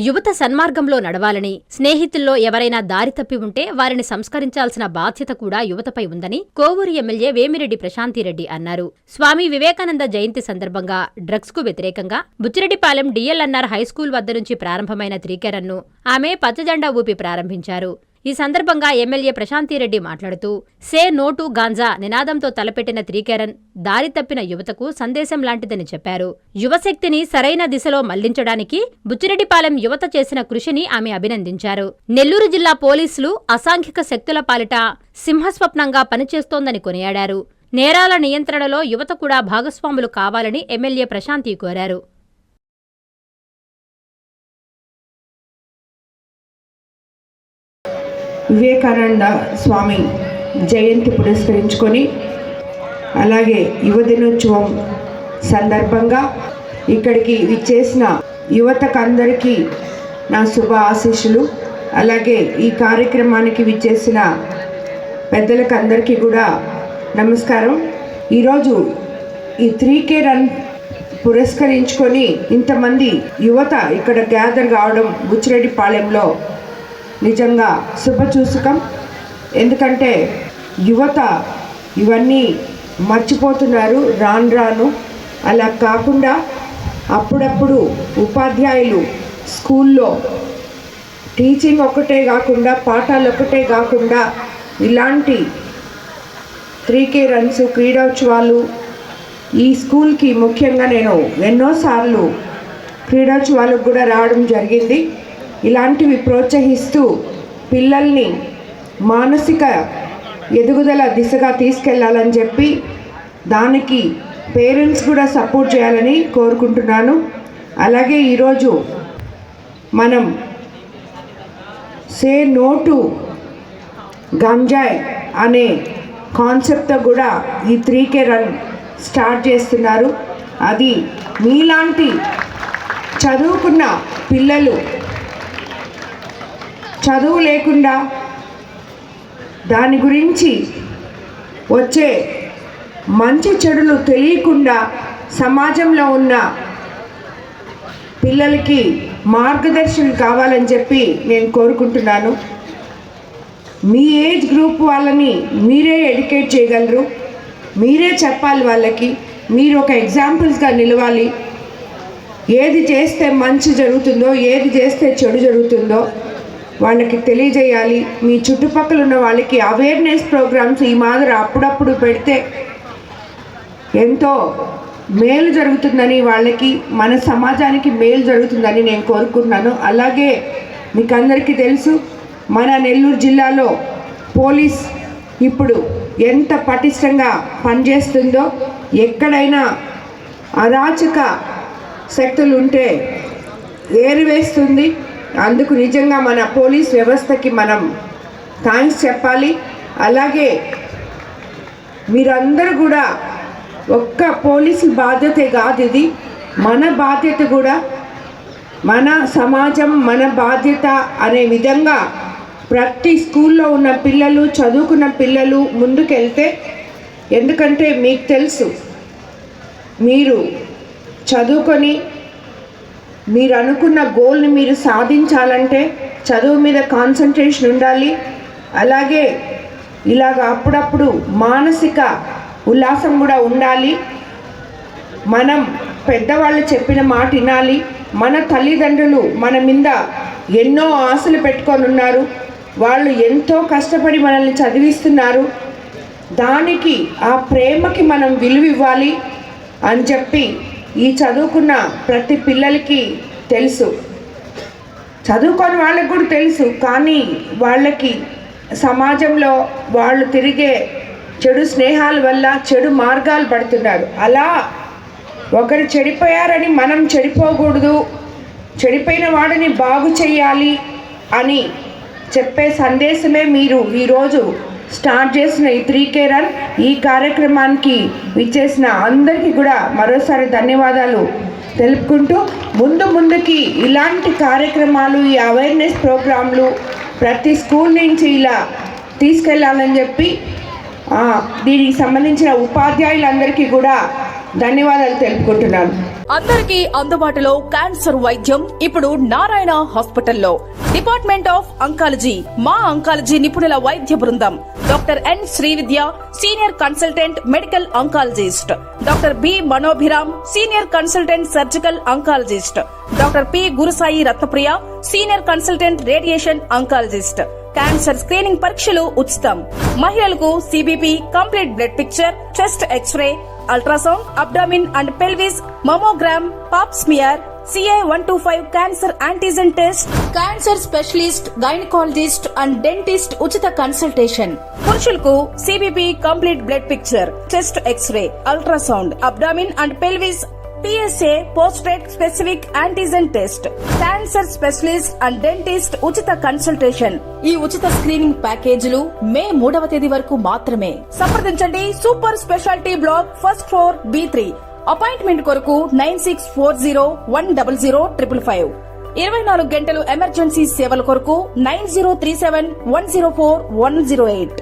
యువత సన్మార్గంలో నడవాలని, స్నేహితుల్లో ఎవరైనా దారి తప్పి ఉంటే వారిని సంస్కరించాల్సిన బాధ్యత కూడా యువతపై ఉందని కోవూరు ఎమ్మెల్యే వేమిరెడ్డి ప్రశాంతిరెడ్డి అన్నారు. స్వామి వివేకానంద జయంతి సందర్భంగా డ్రగ్స్ కు వ్యతిరేకంగా బుచ్చిరెడ్డిపాలెం డిఎల్ఎన్ఆర్ హైస్కూల్ వద్ద నుంచి ప్రారంభమైన త్రీకెరన్ను ఆమె పచ్చజెండా ఊపి ప్రారంభించారు. ఈ సందర్భంగా ఎమ్మెల్యే ప్రశాంతిరెడ్డి మాట్లాడుతూ సే నో టు గాంజా నినాదంతో తలపెట్టిన త్రీకెరన్ దారి తప్పిన యువతకు సందేశం లాంటిదని చెప్పారు. యువశక్తిని సరైన దిశలో మళ్లించడానికి బుచ్చిరెడ్డిపాలెం యువత చేసిన కృషిని ఆమె అభినందించారు. నెల్లూరు జిల్లా పోలీసులు అసాంఘిక శక్తుల పాలిట సింహస్వప్నంగా పనిచేస్తోందని కొనియాడారు. నేరాల నియంత్రణలో యువత కూడా భాగస్వాములు కావాలని ఎమ్మెల్యే ప్రశాంతి కోరారు. వివేకానంద స్వామి జయంతి పురస్కరించుకొని అలాగే యువ దినోత్సవం సందర్భంగా ఇక్కడికి విచ్చేసిన యువతకందరికీ నా శుభ ఆశీస్సులు. అలాగే ఈ కార్యక్రమానికి విచ్చేసిన పెద్దలకు అందరికీ కూడా నమస్కారం. ఈరోజు ఈ 3K రన్ పురస్కరించుకొని ఇంతమంది యువత ఇక్కడ గ్యాదర్ కావడం బుచ్చిరెడ్డిపాలెంలో నిజంగా శుభసూచకం. ఎందుకంటే యువత ఇవన్నీ మర్చిపోతున్నారు రాను. అలా కాకుండా అప్పుడప్పుడు ఉపాధ్యాయులు స్కూల్లో టీచింగ్ ఒక్కటే కాకుండా పాఠాలు ఒక్కటే కాకుండా ఇలాంటి 3K రన్స్ క్రీడోత్సవాలు ఈ స్కూల్కి ముఖ్యంగా నేను ఎన్నోసార్లు క్రీడోత్సవాలకు కూడా రావడం జరిగింది. ఇలాంటివి ప్రోత్సహిస్తూ పిల్లల్ని మానసిక ఎదుగుదల దిశగా తీసుకెళ్లాలని చెప్పి దానికి పేరెంట్స్ కూడా సపోర్ట్ చేయాలని కోరుకుంటున్నాను. అలాగే ఈరోజు మనం సే నో టు గంజాయి అనే కాన్సెప్ట్తో కూడా ఈ 3K రన్ స్టార్ట్ చేస్తున్నారు. అది మీలాంటి చదువుకున్న పిల్లలు చదువు లేకుండా దాని గురించి వచ్చే మంచి చెడులు తెలియకుండా సమాజంలో ఉన్న పిల్లలకి మార్గదర్శనం కావాలని చెప్పి నేను కోరుకుంటున్నాను. మీ ఏజ్ గ్రూప్ వాళ్ళని మీరే ఎడ్యుకేట్ చేయగలరు, మీరే చెప్పాలి వాళ్ళకి, మీరు ఒక ఎగ్జాంపుల్స్గా నిలవాలి. ఏది చేస్తే మంచి జరుగుతుందో, ఏది చేస్తే చెడు జరుగుతుందో వాళ్ళకి తెలియజేయాలి. మీ చుట్టుపక్కల ఉన్న వాళ్ళకి అవేర్నెస్ ప్రోగ్రామ్స్ ఈ మాదిరి అప్పుడప్పుడు పెడితే ఎంతో మేలు జరుగుతుందని, వాళ్ళకి మన సమాజానికి మేలు జరుగుతుందని నేను కోరుకుంటున్నాను. అలాగే మీకు అందరికీ తెలుసు మన నెల్లూరు జిల్లాలో పోలీస్ ఇప్పుడు ఎంత పటిష్టంగా పనిచేస్తుందో, ఎక్కడైనా అరాచక శక్తులు ఉంటే ఏరివేస్తుంది. అందుకు నిజంగా మన పోలీస్ వ్యవస్థకి మనం థ్యాంక్స్ చెప్పాలి. అలాగే మీరందరూ కూడా ఒక్క పోలీసు బాధ్యతే కాదు, ఇది మన బాధ్యత కూడా, మన సమాజం మన బాధ్యత అనే విధంగా ప్రతి స్కూల్లో ఉన్న పిల్లలు, చదువుకున్న పిల్లలు ముందుకెళ్తే, ఎందుకంటే మీకు తెలుసు మీరు చదువుకొని మీరు అనుకున్న గోల్ని మీరు సాధించాలంటే చదువు మీద కాన్సన్ట్రేషన్ ఉండాలి. అలాగే ఇలాగ అప్పుడప్పుడు మానసిక ఉల్లాసం కూడా ఉండాలి. మనం పెద్దవాళ్ళు చెప్పిన మాట వినాలి. మన తల్లిదండ్రులు మన మీద ఎన్నో ఆశలు పెట్టుకొని ఉన్నారు, వాళ్ళు ఎంతో కష్టపడి మనల్ని చదివిస్తున్నారు. దానికి ఆ ప్రేమకి మనం విలువ ఇవ్వాలి అని చెప్పి ఈ చదువుకున్న ప్రతి పిల్లలకి తెలుసు, చదువుకొని వాళ్ళకి కూడా తెలుసు. కానీ వాళ్ళకి సమాజంలో వాళ్ళు తిరిగే చెడు స్నేహాల వల్ల చెడు మార్గాలు పడుతున్నారు. అలా ఒకరు చెడిపోయారని మనం చెడిపోకూడదు, చెడిపోయిన వాడిని బాగు చేయాలి అని చెప్పే సందేశమే మీరు ఈరోజు స్టార్ట్ చేసిన ఈ 3K రన్. ఈ కార్యక్రమానికి విచ్చేసిన అందరికీ కూడా మరోసారి ధన్యవాదాలు తెలుపుకుంటూ ముందుకి ఇలాంటి కార్యక్రమాలు, ఈ అవేర్నెస్ ప్రోగ్రాంలు ప్రతి స్కూల్ నుంచి ఇలా తీసుకెళ్ళాలని చెప్పి దీనికి సంబంధించిన ఉపాధ్యాయులందరికీ కూడా ధన్యవాదాలు తెలుపుకుంటున్నాను. అందరికీ అందుబాటులో క్యాన్సర్ వైద్యం ఇప్పుడు నారాయణ హాస్పిటల్లో. డిపార్ట్మెంట్ ఆఫ్ అంకాలజీ, మా అంకాలజీ నిపుణుల వైద్య బృందం. Doctor N Srividya, senior consultant medical oncologist. Doctor B Manobhiram, senior consultant surgical oncologist. Doctor P Gurusai Ratnapriya, senior consultant radiation oncologist. Cancer screening పరీక్షలు ఉచితం. మహిళలకు C B P, complete blood picture, chest X-ray, ultrasound, abdomen and pelvis, mammogram, pap smear, CA-125 cancer antigen test, cancer specialist, gynaecologist and dentist ఉచిత consultation. పురుషులకు C B P, complete blood picture, chest X-ray, ultrasound, abdomen and pelvis, PSA పోస్ట్రేట్ specific antigen test, cancer specialist and dentist ఉచిత consultation. ఈ ఉచిత screening ప్యాకేజీలు మే 3వ తేదీ వరకు మాత్రమే. సంప్రదించండి super speciality block, first floor, B3. Appointment కొరకు 9640100555. 24 గంటలు ఎమర్జెన్సీ సేవల కొరకు 9037104108.